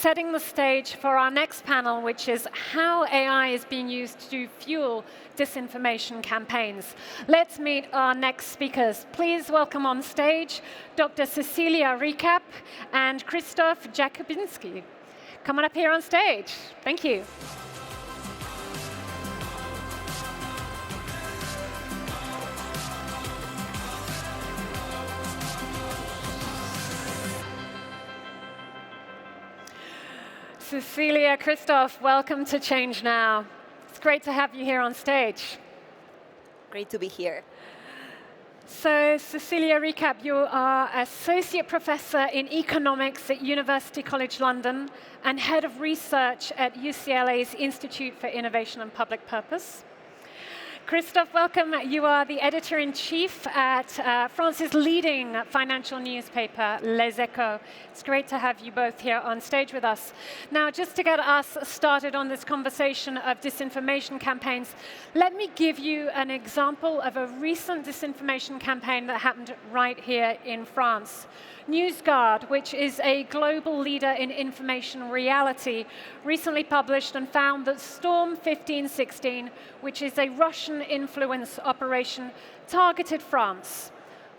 setting the stage for our next panel, which is how AI is being used to fuel disinformation campaigns. Let's meet our next speakers. Please welcome on stage Dr. Cecilia Rikap and Christophe Jakubyszyn. Come on up here on stage. Thank you. Cecilia, Christophe, welcome to ChangeNOW. It's great to have you here on stage. Great to be here. So, Cecilia Rikap, you are Associate Professor in Economics at University College London and Head of Research at UCLA's Institute for Innovation and Public Purpose. Christophe, welcome. You are the Editor-in-Chief at France's leading financial newspaper, Les Echos. It's great to have you both here on stage with us. Now, just to get us started on this conversation of disinformation campaigns, let me give you an example of a recent disinformation campaign that happened right here in France. NewsGuard, which is a global leader in information reality, recently published and found that Storm 1516, which is a Russian influence operation, targeted France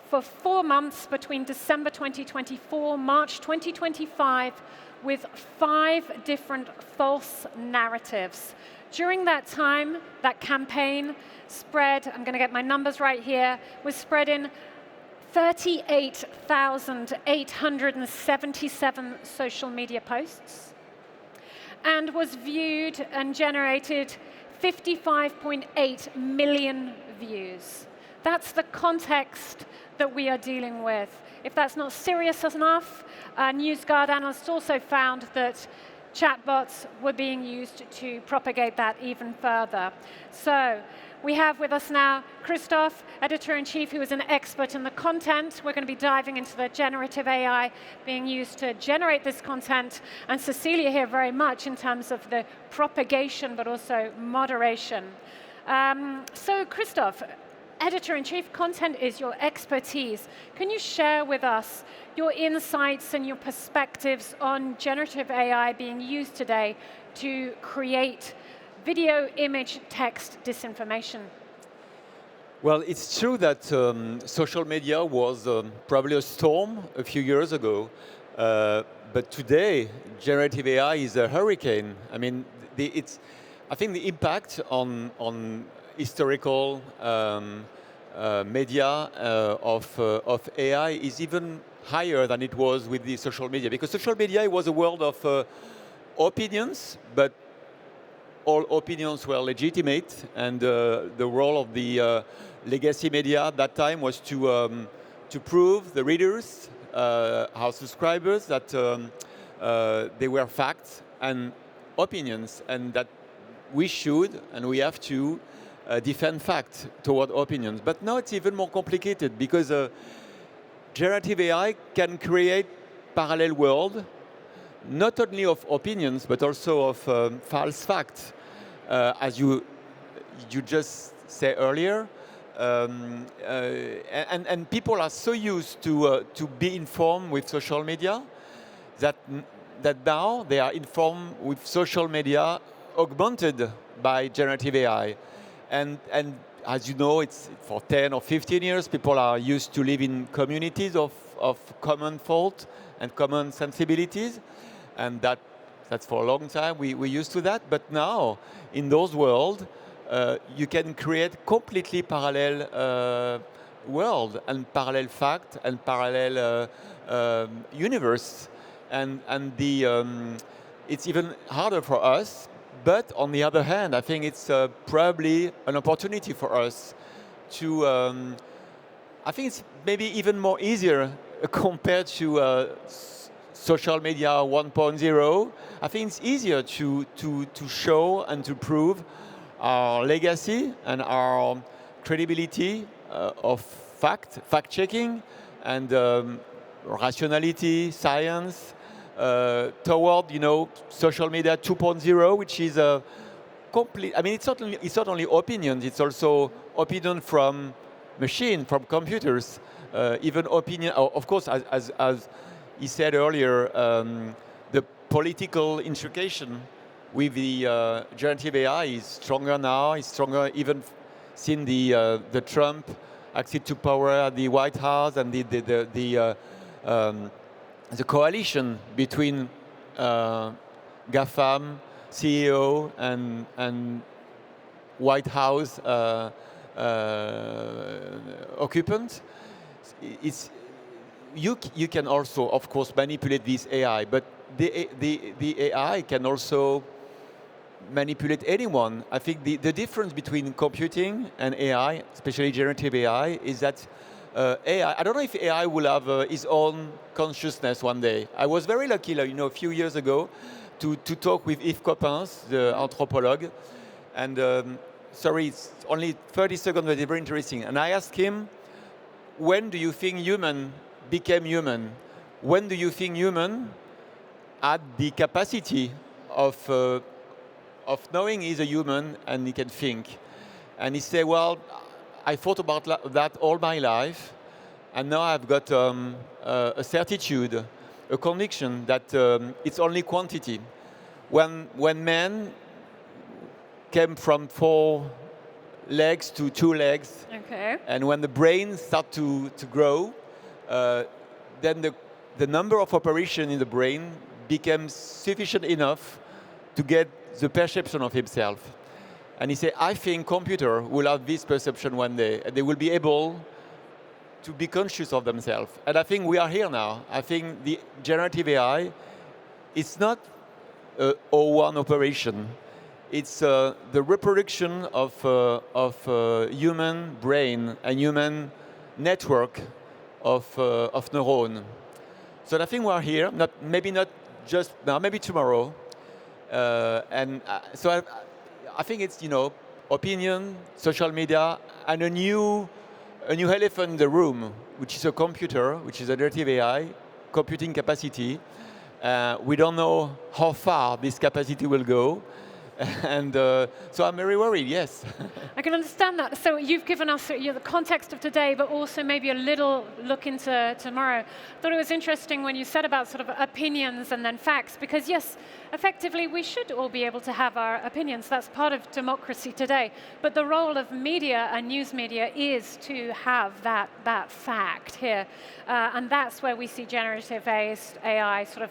for 4 months between December 2024, March 2025, with 5 different false narratives. During that time, that campaign spread, I'm going to get my numbers right here, was spread in 38,877 social media posts and was viewed and generated 55.8 million views. That's the context that we are dealing with. If that's not serious enough, NewsGuard analysts also found that chatbots were being used to propagate that even further. So, we have with us now Christophe, Editor-in-Chief, who is an expert in the content. We're going to be diving into the generative AI being used to generate this content, and Cecilia here very much in terms of the propagation, but also moderation. So Christophe, Editor-in-Chief, content is your expertise. Can you share with us your insights and your perspectives on generative AI being used today to create video, image, text disinformation? Well, it's true that social media was probably a storm a few years ago, but today, generative AI is a hurricane. I mean, I think the impact on historical media of AI is even higher than it was with the social media, because social media was a world of opinions, but all opinions were legitimate, and the role of the legacy media at that time was to prove the readers, our subscribers, that they were facts and opinions, and that we should and we have to defend facts toward opinions. But now it's even more complicated, because generative AI can create parallel world, not only of opinions, but also of false facts. As you just said earlier, and people are so used to be informed with social media that now they are informed with social media augmented by generative AI. And as you know, it's for 10 or 15 years, people are used to live in communities of common thought and common sensibilities, and that's for a long time. We're used to that, but now in those worlds, you can create completely parallel world and parallel fact and parallel universe, and it's even harder for us. But on the other hand, I think it's probably an opportunity for us to. I think it's maybe even more easier compared to social media 1.0. I think it's easier to show and to prove our legacy and our credibility of fact-checking and rationality, science, toward social media 2.0, which is a complete. I mean, it's not only opinions; it's also opinion from machine, from computers, even opinion. Of course, as he said earlier, the political intrication with the generative AI is stronger now. It's stronger even since the Trump access to power at the White House and the coalition between GAFAM, CEO, and White House occupant. You can also, of course, manipulate this AI, but the AI can also manipulate anyone. I think the difference between computing and AI, especially generative AI, is that AI, I don't know if AI will have its own consciousness one day. I was very lucky, a few years ago, to talk with Yves Coppens, the anthropologue, and sorry, it's only 30 seconds, but it's very interesting. And I asked him, when do you think human became human? When do you think human had the capacity of knowing he's a human and he can think? And he said, well, I thought about that all my life, and now I've got a certitude, a conviction that it's only quantity. When man came from 4 legs to 2 legs, okay. and when the brain started to grow, then the number of operations in the brain became sufficient enough to get the perception of himself. And he said, I think computer will have this perception one day, and they will be able to be conscious of themselves. And I think we are here now. I think the generative AI, it's not a O1 operation. It's the reproduction of human brain and human network of neuron. So I think we are here, maybe not just now, maybe tomorrow. So I think it's, opinion, social media, and a new elephant in the room, which is a computer, which is a generative AI, computing capacity. We don't know how far this capacity will go. And so I'm very worried, yes. I can understand that. So you've given us the context of today, but also maybe a little look into tomorrow. I thought it was interesting when you said about sort of opinions and then facts, because yes, effectively we should all be able to have our opinions. That's part of democracy today. But the role of media and news media is to have that fact here. And that's where we see generative AI sort of,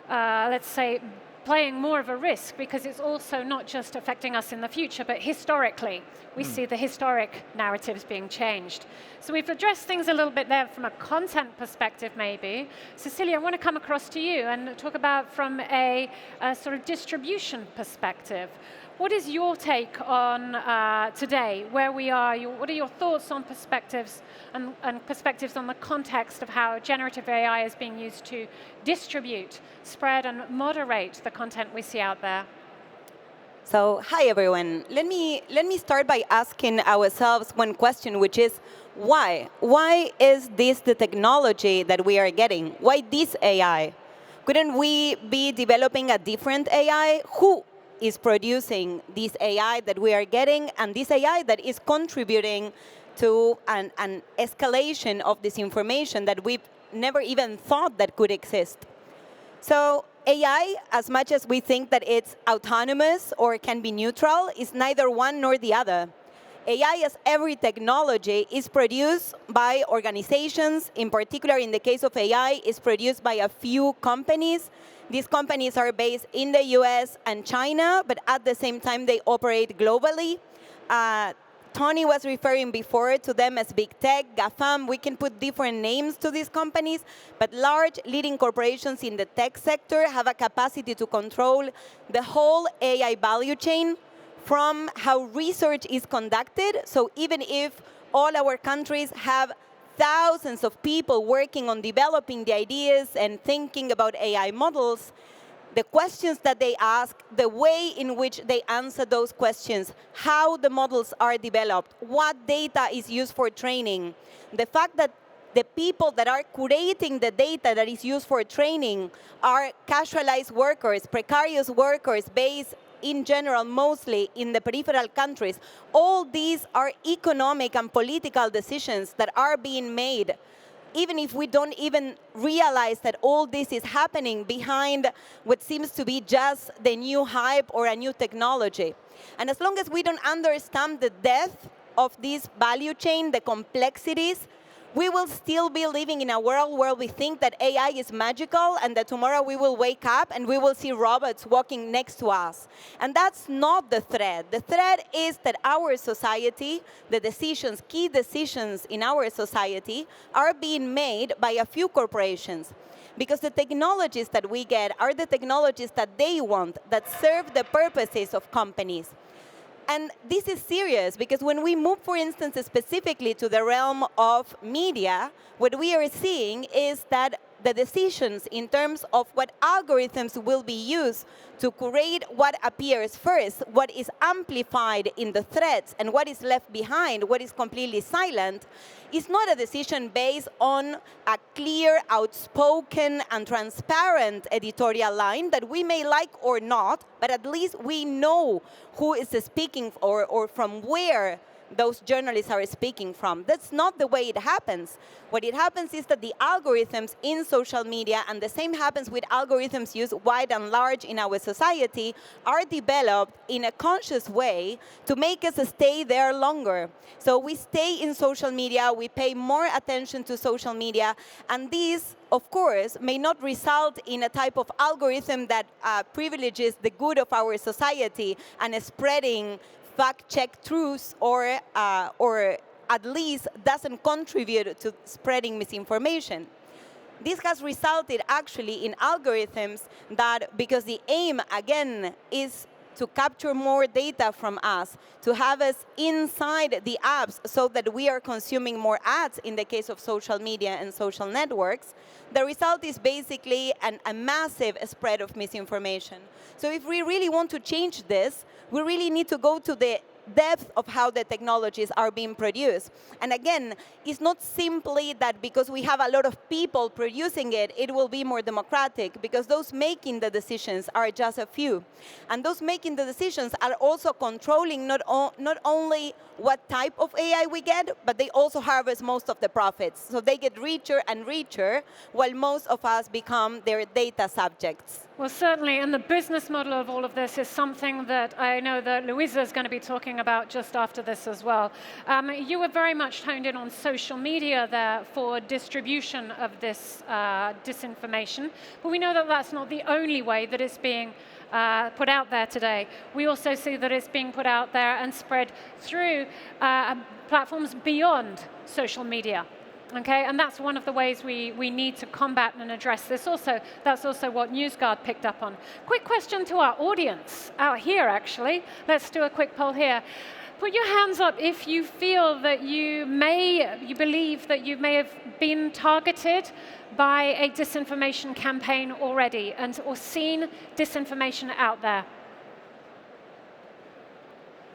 let's say, playing more of a risk, because it's also not just affecting us in the future, but historically, we see the historic narratives being changed. So we've addressed things a little bit there from a content perspective, maybe. Cecilia, I want to come across to you and talk about from a sort of distribution perspective. What is your take on today, where we are? What are your thoughts on perspectives and perspectives on the context of how generative AI is being used to distribute, spread, and moderate the content we see out there? So, hi everyone. Let me start by asking ourselves one question, which is why? Why is this the technology that we are getting? Why this AI? Couldn't we be developing a different AI? Who is producing this AI that we are getting, and this AI that is contributing to an escalation of disinformation that we've never even thought that could exist? So AI, as much as we think that it's autonomous or can be neutral, is neither one nor the other. AI, as every technology, is produced by organizations. In particular, in the case of AI, is produced by a few companies. These companies are based in the US and China, but at the same time, they operate globally. Tony was referring before to them as big tech, GAFAM. We can put different names to these companies, but large leading corporations in the tech sector have a capacity to control the whole AI value chain, from how research is conducted. So even if all our countries have thousands of people working on developing the ideas and thinking about AI models, the questions that they ask, the way in which they answer those questions, how the models are developed, what data is used for training, the fact that the people that are curating the data that is used for training are casualized workers, precarious workers based in general, mostly in the peripheral countries. All these are economic and political decisions that are being made even if we don't even realize that all this is happening behind what seems to be just the new hype or a new technology. And as long as we don't understand the depth of this value chain, the complexities, we will still be living in a world where we think that AI is magical and that tomorrow we will wake up and we will see robots walking next to us. And that's not the threat. The threat is that our society, the decisions, key decisions in our society, are being made by a few corporations. Because the technologies that we get are the technologies that they want, that serve the purposes of companies. And this is serious, because when we move, for instance, specifically to the realm of media, what we are seeing is that the decisions in terms of what algorithms will be used to create what appears first, what is amplified in the threads, and what is left behind, what is completely silent, is not a decision based on a clear, outspoken, and transparent editorial line that we may like or not, but at least we know who is speaking or from where those journalists are speaking from. That's not the way it happens. What it happens is that the algorithms in social media, and the same happens with algorithms used wide and large in our society, are developed in a conscious way to make us stay there longer. So we stay in social media, we pay more attention to social media, and these, of course, may not result in a type of algorithm that privileges the good of our society and spreading fact-check truths, or at least doesn't contribute to spreading misinformation. This has resulted actually in algorithms that, because the aim, again, is to capture more data from us, to have us inside the apps so that we are consuming more ads in the case of social media and social networks, the result is basically a massive spread of misinformation. So if we really want to change this, we really need to go to the depth of how the technologies are being produced. And again, it's not simply that because we have a lot of people producing it, it will be more democratic, because those making the decisions are just a few. And those making the decisions are also controlling not only what type of AI we get, but they also harvest most of the profits. So they get richer and richer, while most of us become their data subjects. Well, certainly, and the business model of all of this is something that I know that Louisa is going to be talking about just after this as well. You were very much honed in on social media there for distribution of this disinformation, but we know that that's not the only way that it's being put out there today. We also see that it's being put out there and spread through platforms beyond social media. Okay, and that's one of the ways we need to combat and address this. That's also what NewsGuard picked up on. Quick question to our audience out here, actually. Let's do a quick poll here. Put your hands up if you feel that you believe that you may have been targeted by a disinformation campaign already, or seen disinformation out there.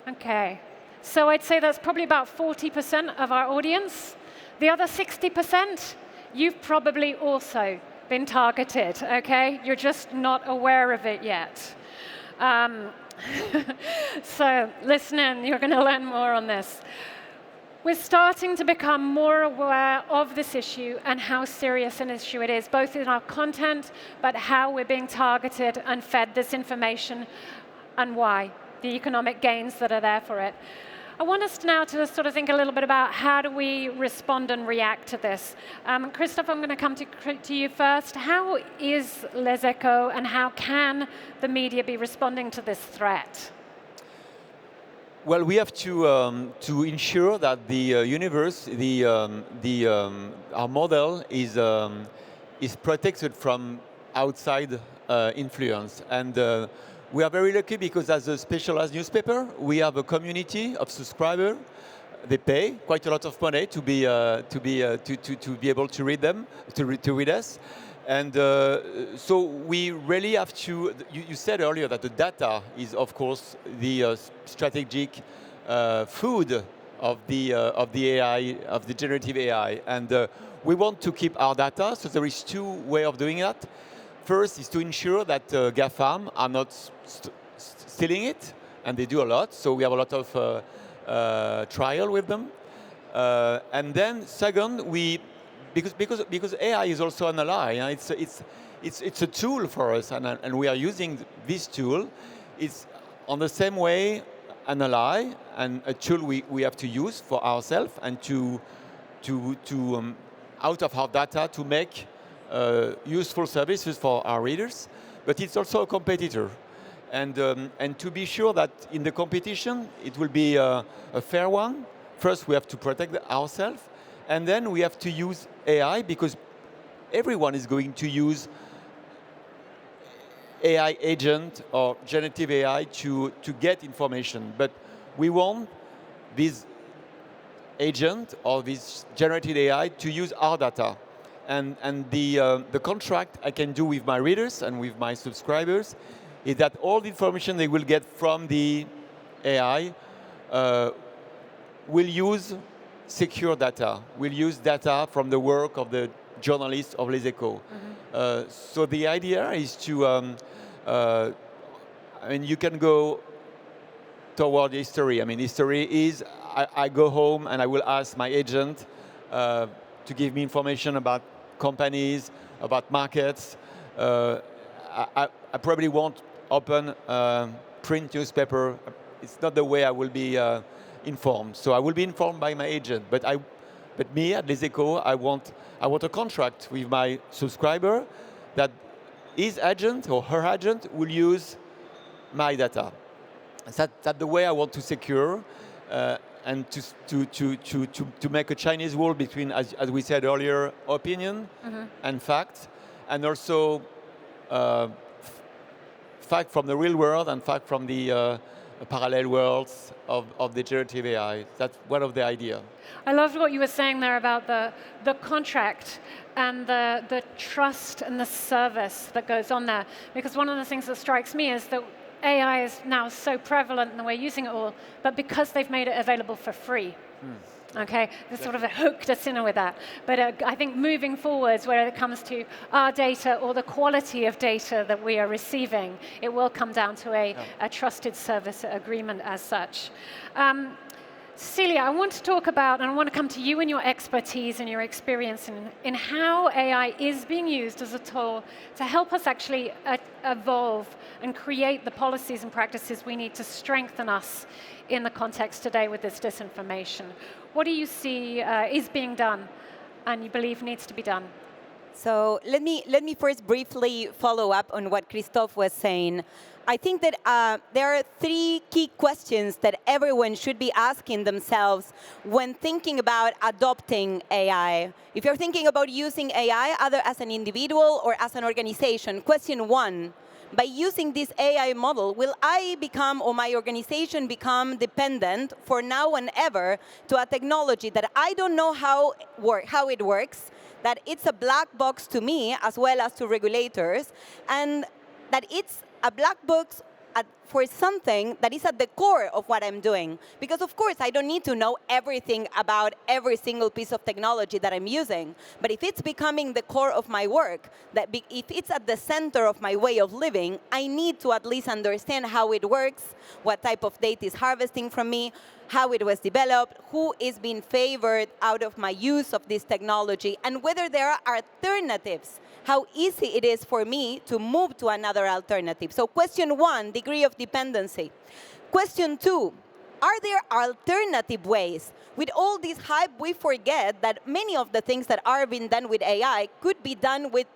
Okay, so I'd say that's probably about 40% of our audience. The other 60%, you've probably also been targeted, okay? You're just not aware of it yet. So listen in, you're going to learn more on this. We're starting to become more aware of this issue and how serious an issue it is, both in our content, but how we're being targeted and fed this information, and why, the economic gains that are there for it. I want us now to sort of think a little bit about how do we respond and react to this. Christophe, I'm going to come to you first. How is Les Echos and how can the media be responding to this threat? Well, we have to ensure that the universe, our model is protected from outside influence. And we are very lucky because as a specialized newspaper, we have a community of subscribers. They pay quite a lot of money to be able to read them, to read us. And so we really have to, you said earlier that the data is, of course, the strategic food of the AI, of the generative AI. And we want to keep our data, so there is two ways of doing that. First is to ensure that GAFAM are not stealing it, and they do a lot, so we have a lot of trial with them. And then second, we because AI is also an ally. It's a tool for us, and we are using this tool. It's on the same way an ally and a tool we have to use for ourselves and to out of our data to make useful services for our readers. But it's also a competitor, and to be sure that in the competition it will be a fair one. First, we have to protect ourselves, and then we have to use AI because everyone is going to use AI agent or generative AI to get information. But we want this agent or this generative AI to use our data. And the contract I can do with my readers and with my subscribers is that all the information they will get from the AI will use secure data, will use data from the work of the journalists of Les Echos. So the idea is to, I mean, you can go toward history. I mean, history is, I go home and I will ask my agent to give me information about companies, about markets. I probably won't open print newspaper. It's not the way I will be informed. So I will be informed by my agent. But me at Les Echos, I want a contract with my subscriber that his agent or her agent will use my data. That's the way I want to secure and to make a Chinese wall between, as we said earlier, opinion and fact, and also fact from the real world and fact from the parallel worlds of the generative AI. That's one of the ideas. I loved what you were saying there about the contract and the trust and the service that goes on there. Because one of the things that strikes me is that AI is now so prevalent and we're using it all, but because they've made it available for free. Okay, there's sort of a hooked us in with that. But I think moving forwards, where it comes to our data or the quality of data that we are receiving, it will come down to a trusted service agreement as such. Cecilia, I want to talk about, and I want to come to you and your expertise and your experience in how AI is being used as a tool to help us actually evolve and create the policies and practices we need to strengthen us in the context today with this disinformation. What do you see is being done and you believe needs to be done? So let me first briefly follow up on what Christophe was saying. I think that there are three key questions that everyone should be asking themselves when thinking about adopting AI. If you're thinking about using AI either as an individual or as an organization, question one, by using this AI model, will I become or my organization become dependent for now and ever to a technology that I don't know how it works, that it's a black box to me as well as to regulators, and that it's a black box for something that is at the core of what I'm doing. Because of course, I don't need to know everything about every single piece of technology that I'm using. But if it's becoming the core of my work, if it's at the center of my way of living, I need to at least understand how it works, what type of data is harvesting from me, how it was developed, who is being favored out of my use of this technology, and whether there are alternatives, how easy it is for me to move to another alternative. So question one, degree of dependency. Question two, are there alternative ways? With all this hype, we forget that many of the things that are being done with AI could be done with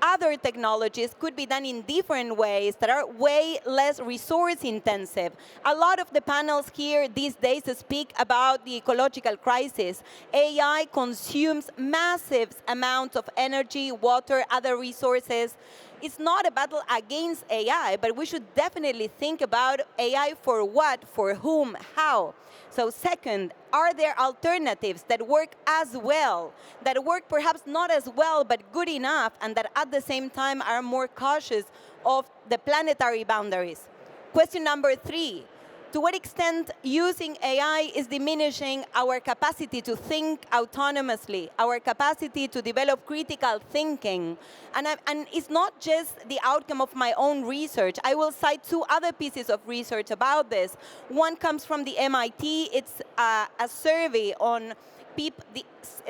other technologies, could be done in different ways that are way less resource intensive. A lot of the panels here these days speak about the ecological crisis. AI consumes massive amounts of energy, water, other resources. It's not a battle against AI, but we should definitely think about AI for what, for whom, how. So second, are there alternatives that work as well, that work perhaps not as well, but good enough, and that at the same time are more cautious of the planetary boundaries? Question number three, to what extent using AI is diminishing our capacity to think autonomously, our capacity to develop critical thinking? And it's not just the outcome of my own research. I will cite two other pieces of research about this. One comes from the MIT. It's a survey on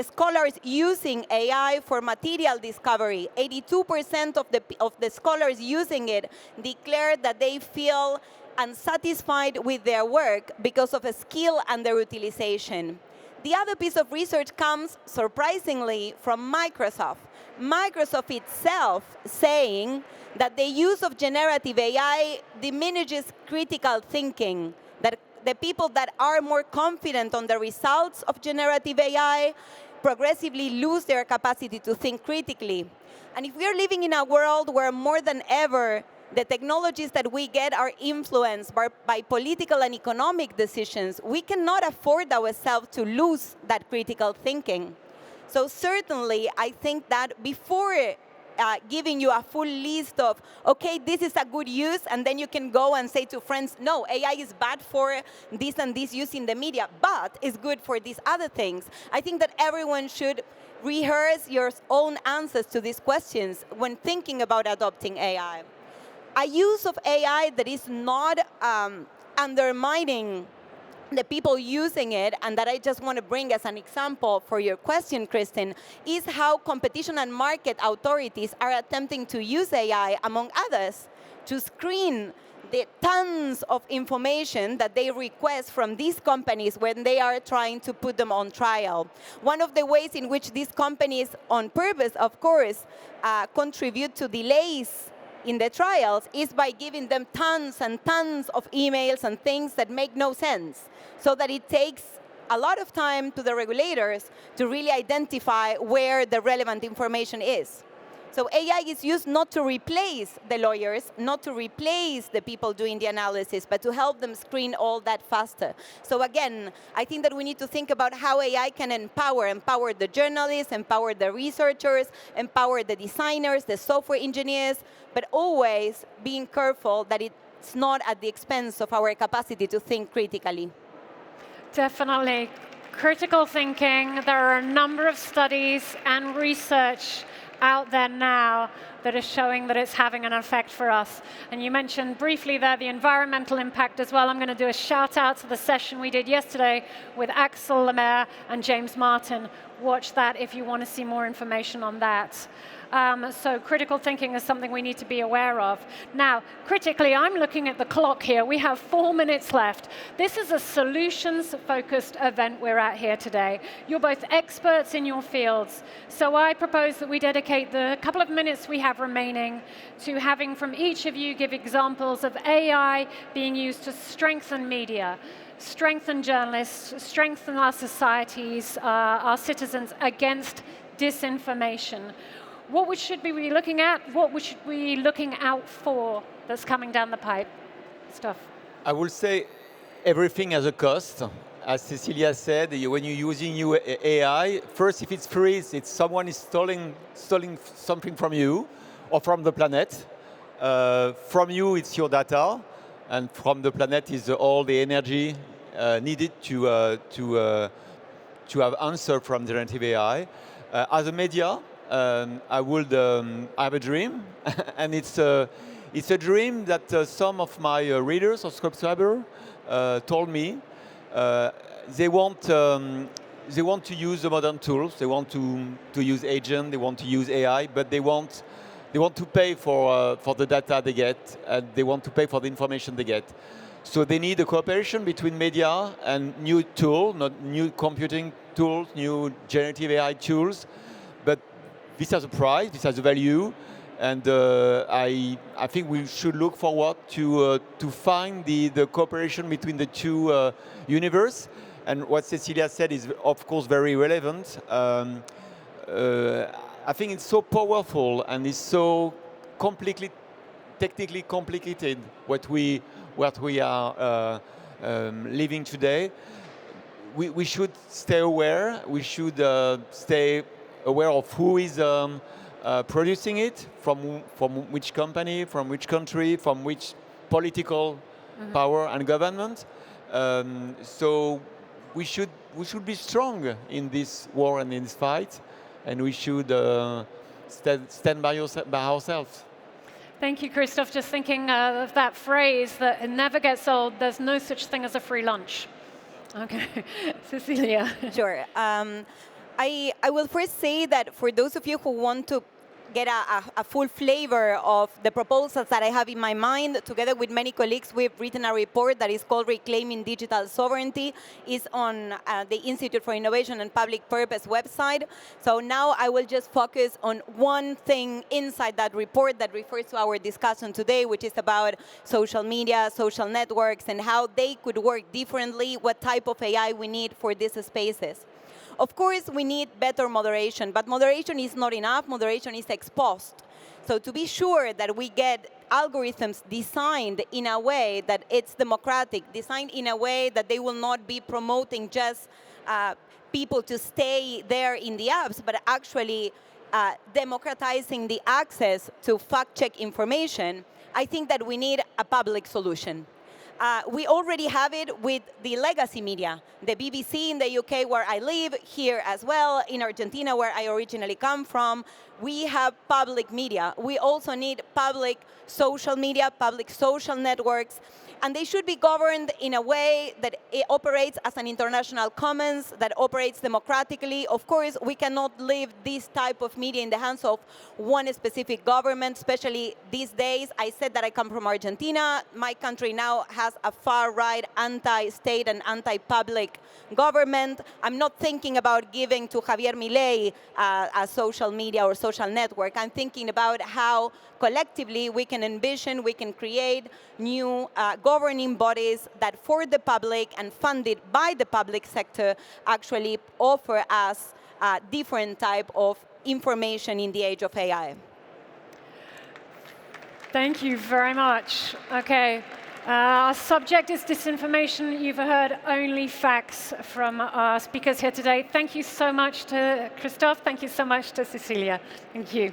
scholars using AI for material discovery. 82% of the scholars using it declared that they feel unsatisfied with their work because of a skill underutilization. The other piece of research comes, surprisingly, from Microsoft. Microsoft itself saying that the use of generative AI diminishes critical thinking, that the people that are more confident on the results of generative AI progressively lose their capacity to think critically. And if we are living in a world where more than ever the technologies that we get are influenced by political and economic decisions, we cannot afford ourselves to lose that critical thinking. So certainly, I think that before giving you a full list of, okay, this is a good use, and then you can go and say to friends, no, AI is bad for this and this use in the media, but it's good for these other things. I think that everyone should rehearse your own answers to these questions when thinking about adopting AI. A use of AI that is not undermining the people using it, and that I just want to bring as an example for your question, Kristen, is how competition and market authorities are attempting to use AI, among others, to screen the tons of information that they request from these companies when they are trying to put them on trial. One of the ways in which these companies, on purpose, of course, contribute to delays in the trials is by giving them tons and tons of emails and things that make no sense, so that it takes a lot of time to the regulators to really identify where the relevant information is. So AI is used not to replace the lawyers, not to replace the people doing the analysis, but to help them screen all that faster. So again, I think that we need to think about how AI can empower the journalists, empower the researchers, empower the designers, the software engineers, but always being careful that it's not at the expense of our capacity to think critically. Definitely. Critical thinking. There are a number of studies and research out there now that are showing that it's having an effect for us. And you mentioned briefly there the environmental impact as well. I'm going to do a shout out to the session we did yesterday with Axel Lemaire and James Martin. Watch that if you want to see more information on that. So critical thinking is something we need to be aware of. Now, critically, I'm looking at the clock here. We have 4 minutes left. This is a solutions-focused event we're at here today. You're both experts in your fields. So I propose that we dedicate the couple of minutes we have remaining to having from each of you give examples of AI being used to strengthen media, strengthen journalists, strengthen our societies, our citizens against disinformation. What should we be looking at? What should we be looking out for that's coming down the pipe? Stuff. I will say everything has a cost. As Cecilia said, when you're using AI, first, if it's free, it's someone is stealing something from you or from the planet. From you, it's your data, and from the planet is all the energy needed to have answer from generative AI. As a media, I have a dream, and it's a dream that some of my readers or subscribers told me. They want to use the modern tools. They want to use agent. They want to use AI, but they want to pay for the data they get, and they want to pay for the information they get. So they need a cooperation between media and new tools, not new computing tools, new generative AI tools, but this has a price, this has a value, and I think we should look forward to find the cooperation between the two universe. And what Cecilia said is, of course, very relevant. I think it's so powerful and it's so completely, technically complicated what we are living today. We should stay aware. We should stay aware of who is producing it, from which company, from which country, from which political power and government. So we should be strong in this war and in this fight, and we should stand by ourselves. Thank you, Christophe. Just thinking of that phrase that it never gets old, there's no such thing as a free lunch. Okay, Cecilia. Sure. I will first say that for those of you who want to get a full flavor of the proposals that I have in my mind, together with many colleagues, we've written a report that is called Reclaiming Digital Sovereignty. It's on the Institute for Innovation and Public Purpose website. So now I will just focus on one thing inside that report that refers to our discussion today, which is about social media, social networks, and how they could work differently, what type of AI we need for these spaces. Of course, we need better moderation, but moderation is not enough. Moderation is ex post. So to be sure that we get algorithms designed in a way that it's democratic, designed in a way that they will not be promoting just people to stay there in the apps, but actually democratizing the access to fact-check information, I think that we need a public solution. We already have it with the legacy media, the BBC in the UK where I live, here as well, in Argentina where I originally come from. We have public media. We also need public social media, public social networks, and they should be governed in a way that it operates as an international commons, that operates democratically. Of course, we cannot leave this type of media in the hands of one specific government, especially these days. I said that I come from Argentina. My country now has a far-right, anti-state and anti-public government. I'm not thinking about giving to Javier Milei a social media or social network. I'm thinking about how collectively we can envision, we can create new governing bodies that for the public and funded by the public sector actually offer us a different type of information in the age of AI. Thank you very much. Okay. Our subject is disinformation. You've heard only facts from our speakers here today. Thank you so much to Christophe. Thank you so much to Cecilia. Thank you.